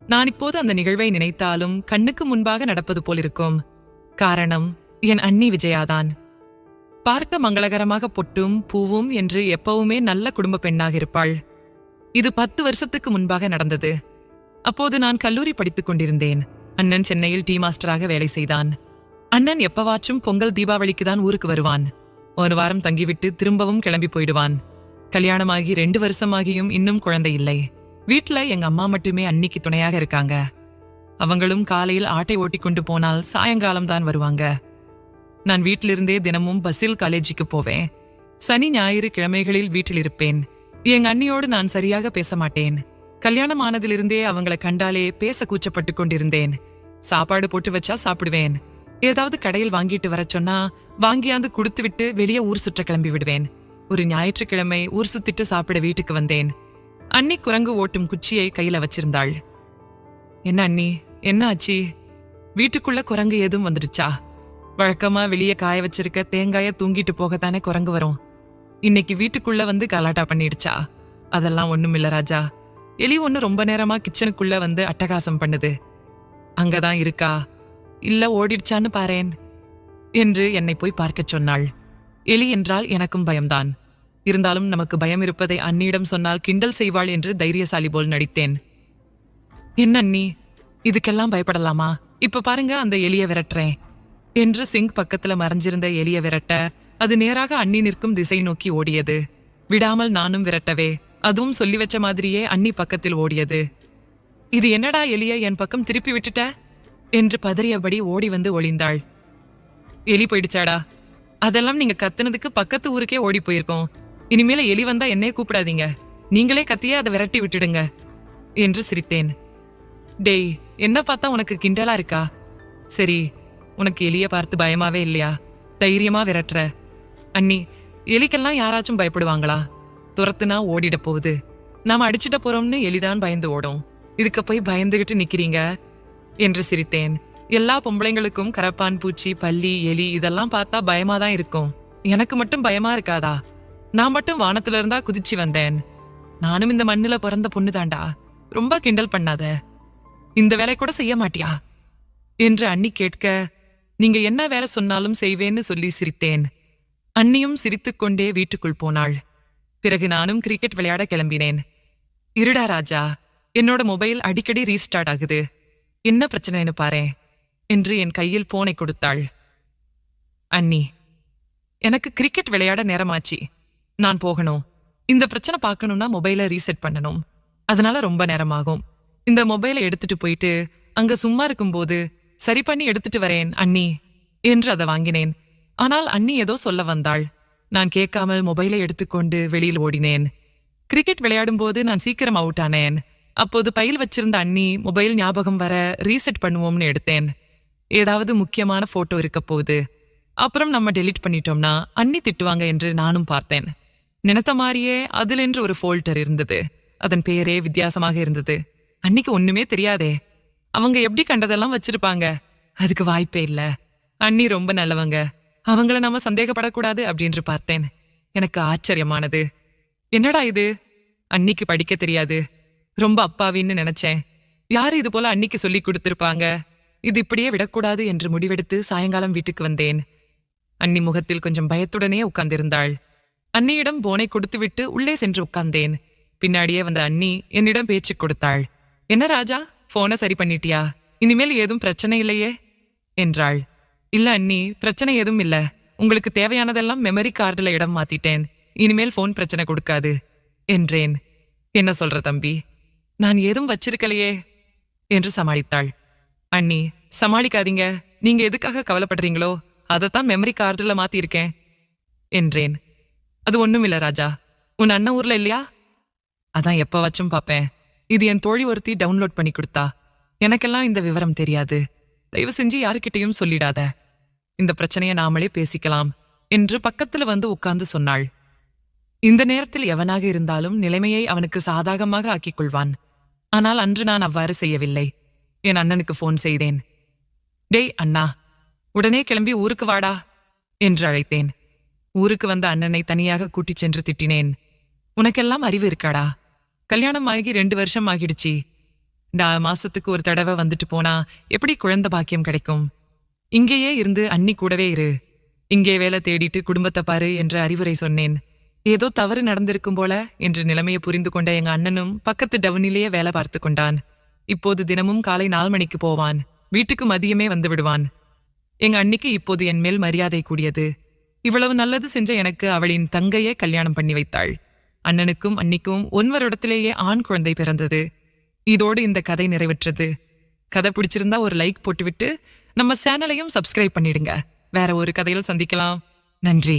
நான் இப்போது அந்த நிகழ்வை நினைத்தாலும் கண்ணுக்கு முன்பாக நடப்பது போலிருக்கும். காரணம் என் அண்ணி விஜயாதான். பார்க்க மங்களகரமாக பொட்டும் பூவும் என்று எப்பவுமே நல்ல குடும்ப பெண்ணாக இருப்பாள். இது 10 வருஷத்துக்கு முன்பாக நடந்தது. அப்போது நான் கல்லூரி படித்துக் கொண்டிருந்தேன். அண்ணன் சென்னையில் டீ மாஸ்டராக வேலை செய்தான். அண்ணன் எப்பவாச்சும் பொங்கல் தீபாவளிக்கு தான் ஊருக்கு வருவான். ஒரு வாரம் தங்கிவிட்டு திரும்பவும் கிளம்பி போயிடுவான். கல்யாணமாகி 2 வருஷமாகியும் இன்னும் குழந்தை இல்லை. வீட்டுல எங்க அம்மா மட்டுமே அன்னிக்கு துணையாக இருக்காங்க. அவங்களும் காலையில் ஆட்டை ஓட்டி கொண்டு போனால் சாயங்காலம் தான் வருவாங்க. நான் வீட்டிலிருந்தே தினமும் பஸ்ஸில் காலேஜுக்கு போவேன். சனி ஞாயிறு கிழமைகளில் வீட்டில் இருப்பேன். எங்க அண்ணியோடு நான் சரியாக பேச மாட்டேன். கல்யாணம் ஆனதிலிருந்தே அவங்கள கண்டாலே பேச கூச்சப்பட்டு கொண்டிருந்தேன். சாப்பாடு போட்டு வச்சா சாப்பிடுவேன். ஏதாவது கடையில் வாங்கிட்டு வர சொன்னா வாங்கியாந்து குடுத்து விட்டு வெளியே ஊர் சுற்ற கிளம்பி விடுவேன். ஒரு ஞாயிற்றுக்கிழமை ஊர் சுத்திட்டு சாப்பிட வீட்டுக்கு வந்தேன். அண்ணி குரங்கு ஓட்டும் குச்சியை கையில வச்சிருந்தாள். என்ன அண்ணி, என்ன ஆச்சு? வீட்டுக்குள்ள குரங்கு ஏதும் வந்துடுச்சா? வழக்கமா வெளியே காய வச்சிருக்க தேங்காய தூங்கிட்டு போகத்தானே குரங்கு வரும். இன்னைக்கு வீட்டுக்குள்ள வந்து கலாட்டா பண்ணிடுச்சா? அதெல்லாம் ஒண்ணும் இல்ல ராஜா. எலி ஒண்ணு ரொம்ப நேரமா கிச்சனுக்குள்ள வந்து அட்டகாசம் பண்ணுது. அங்கதான் இருக்கா, இல்ல ஓடிடுச்சான்னு பாரேன் என்று என்னை போய் பார்க்க சொன்னாள். எலி என்றால் எனக்கும் பயம்தான். இருந்தாலும் நமக்கு பயம் இருப்பதை அண்ணியிடம் சொன்னால் கிண்டல் செய்வாள் என்று தைரியசாலி போல் நடித்தேன். என்ன அண்ணி, இதுக்கெல்லாம் பயப்படலாமா? இப்ப பாருங்க, அந்த எலிய விரட்டுறேன் என்று சிங்க் பக்கத்துல மறைஞ்சிருந்த எலிய விரட்ட அது நேராக அண்ணி நிற்கும் திசை நோக்கி ஓடியது. விடாமல் நானும் விரட்டவே அதுவும் சொல்லி வச்ச மாதிரியே அண்ணி பக்கத்தில் ஓடியது. இது என்னடா எலிய என் பக்கம் திருப்பி விட்டுட்ட என்று பதறியபடி ஓடி வந்து ஒளிந்தாள். எலி போயிடுச்சாடா? அதெல்லாம் நீங்க கத்துனதுக்கு பக்கத்து ஊருக்கே ஓடி போயிருக்கோம். இனிமேல எலி வந்தா என்னைய கூப்பிடாதீங்க, நீங்களே கத்தியே அதை விரட்டி விட்டுடுங்க என்று சிரித்தேன். டேய், என்ன பார்த்தா உனக்கு கிண்டலா இருக்கா? சரி, உனக்கு எலிய பார்த்து பயமாவே இல்லையா? தைரியமா விரட்டுற. அண்ணி, எலிக்கெல்லாம் யாராச்சும் பயப்படுவாங்களா? துரத்துனா ஓடிட போகுது. நாம அடிச்சிட போறோம்னு எலிதான் பயந்து ஓடும். இதுக்கு போய் பயந்துகிட்டு நிக்கிறீங்க என்று சிரித்தேன். எல்லா பொம்பளைங்களுக்கும் கரப்பான் பூச்சி, பல்லி, எலி இதெல்லாம் பார்த்தா பயமாதான் இருக்கும். எனக்கு மட்டும் பயமா இருக்காதா? நான் மட்டும் வானத்துல இருந்தா குதிச்சு வந்தேன். நானும் இந்த மண்ணுல பிறந்த பொண்ணு தாண்டா. ரொம்ப கிண்டல் பண்ணாத. இந்த வேலை கூட செய்ய மாட்டியா என்று அண்ணி கேட்க, நீங்க என்ன வேலை சொன்னாலும் செய்வேன்னு சொல்லி சிரித்தேன். அண்ணியும் சிரித்துக்கொண்டே வீட்டுக்குள் போனாள். பிறகு நானும் கிரிக்கெட் விளையாட கிளம்பினேன். இருடா ராஜா, என்னோட மொபைல் அடிக்கடி ரீஸ்டார்ட் ஆகுது. என்ன பிரச்சனைன்னு பாரேன் என்று என் கையில் போனை கொடுத்தாள். அண்ணி, எனக்கு கிரிக்கெட் விளையாட நேரமாச்சு, நான் போகணும். இந்த பிரச்சனை பார்க்கணும்னா மொபைலை ரீசெட் பண்ணணும். அதனால ரொம்ப நேரமாகும். இந்த மொபைலை எடுத்துட்டு போயிட்டு அங்க சும்மா இருக்கும்போது சரி பண்ணி எடுத்துட்டு வரேன் அண்ணி என்று அதை வாங்கினேன். ஆனால் அண்ணி ஏதோ சொல்ல வந்தாள். நான் கேட்காமல் மொபைலை எடுத்துக்கொண்டு வெளியில் ஓடினேன். கிரிக்கெட் விளையாடும் போது நான் சீக்கிரம் அவுட் ஆனேன். அப்போது பையில் வச்சிருந்த அண்ணி மொபைல் ஞாபகம் வர ரீசெட் பண்ணுவோம்னு எடுத்தேன். ஏதாவது முக்கியமான போட்டோ இருக்க போகுது. அப்புறம் நம்ம டெலீட் பண்ணிட்டோம்னா அண்ணி திட்டுவாங்க என்று நானும் பார்த்தேன். நினைத்த மாதிரியே அதில் என்று ஒரு ஃபோல்டர் இருந்தது. அதன் பெயரே வித்தியாசமாக இருந்தது. அன்னிக்கு ஒண்ணுமே தெரியாதே. அவங்க எப்படி கண்டதெல்லாம் வச்சிருப்பாங்க? அதுக்கு வாய்ப்பே இல்ல. அண்ணி ரொம்ப நல்லவங்க, அவங்கள நாம சந்தேகப்படக்கூடாது அப்படின்னு பார்த்தேன். எனக்கு ஆச்சரியமானது. என்னடா இது, அன்னிக்கு படிக்க தெரியாது, ரொம்ப அப்பாவின்னு நினைச்சேன். யாரு இது போல அன்னிக்கு சொல்லி கொடுத்திருப்பாங்க? இது இப்படியே விடக்கூடாது என்று முடிவெடுத்து சாயங்காலம் வீட்டுக்கு வந்தேன். அன்னி முகத்தில் கொஞ்சம் பயத்துடனே உட்கார்ந்திருந்தாள். அன்னியிடம் போனை கொடுத்துவிட்டு உள்ளே சென்று உட்கார்ந்தேன். பின்னாடியே வந்த அண்ணி என்னிடம் பேச்சு கொடுத்தாள். என்ன ராஜா, போனை சரி பண்ணிட்டியா? இனிமேல் ஏதும் பிரச்சனை இல்லையே என்றாள். இல்ல அண்ணி, பிரச்சனை ஏதும் இல்ல. உங்களுக்கு தேவையானதெல்லாம் மெமரி கார்டுல இடம் மாத்திட்டேன். இனிமேல் போன் பிரச்சனை கொடுக்காது என்றேன். என்ன சொல்ற தம்பி, நான் ஏதும் வச்சிருக்கலையே என்று சமாளித்தாள். அண்ணி, சமாளிக்காதீங்க, நீங்க எதுக்காக கவலைப்படுறீங்களோ அதைத்தான் மெமரி கார்டுல மாத்திருக்கேன் என்றேன். அது ஒண்ணும் இல்ல ராஜா, உன் அண்ணன் ஊர்ல இல்லையா? அதான் எப்ப வச்சும் பாப்பேன். இது என் தோழி ஒருத்தி டவுன்லோட் பண்ணி கொடுத்தா. எனக்கெல்லாம் இந்த விவரம் தெரியாது. தயவு செஞ்சு யாருக்கிட்டையும் சொல்லிடாத. இந்த பிரச்சனையை நாமளே பேசிக்கலாம் என்று பக்கத்துல வந்து உட்கார்ந்து சொன்னாள். இந்த நேரத்தில் எவனாக இருந்தாலும் நிலைமையை அவனுக்கு சாதகமாக ஆக்கிக் கொள்வான். ஆனால் அன்று நான் அவ்வாறு செய்யவில்லை. என் அண்ணனுக்கு போன் செய்தேன். டேய் அண்ணா, உடனே கிளம்பி ஊருக்கு வாடா என்று அழைத்தேன். ஊருக்கு வந்த அண்ணனை தனியாக கூட்டிச் சென்று திட்டினேன். உனக்கெல்லாம் அறிவு இருக்காடா? கல்யாணம் ஆகி 2 வருஷம் ஆகிடுச்சு. மாசத்துக்கு ஒரு தடவை வந்துட்டு போனா எப்படி குழந்தை பாக்கியம் கிடைக்கும்? இங்கேயே இருந்து அண்ணி கூடவே இரு. இங்கே வேலை தேடிட்டு குடும்பத்தை பாரு என்ற அறிவுரை சொன்னேன். ஏதோ தவறு நடந்திருக்கும் போல என்று நிலைமையை புரிந்து கொண்ட எங்க அண்ணனும் பக்கத்து டவுனிலேயே வேலை பார்த்து கொண்டான். இப்போது தினமும் காலை 4 மணிக்கு போவான். வீட்டுக்கு மதியமே வந்து விடுவான். எங்க அண்ணிக்கு இப்போது என் மேல் மரியாதை கூடியது. இவ்வளவு நல்லது செஞ்ச எனக்கு அவளின் தங்கையே கல்யாணம் பண்ணி வைத்தாள். அண்ணனுக்கும் அன்னிக்கும் 1 வருடத்திலேயே ஆண் குழந்தை பிறந்தது. இதோடு இந்த கதை நிறைவேற்றது. கதை பிடிச்சிருந்தா ஒரு லைக் போட்டுவிட்டு நம்ம சேனலையும் சப்ஸ்கிரைப் பண்ணிடுங்க. வேற ஒரு கதையில் சந்திக்கலாம். நன்றி.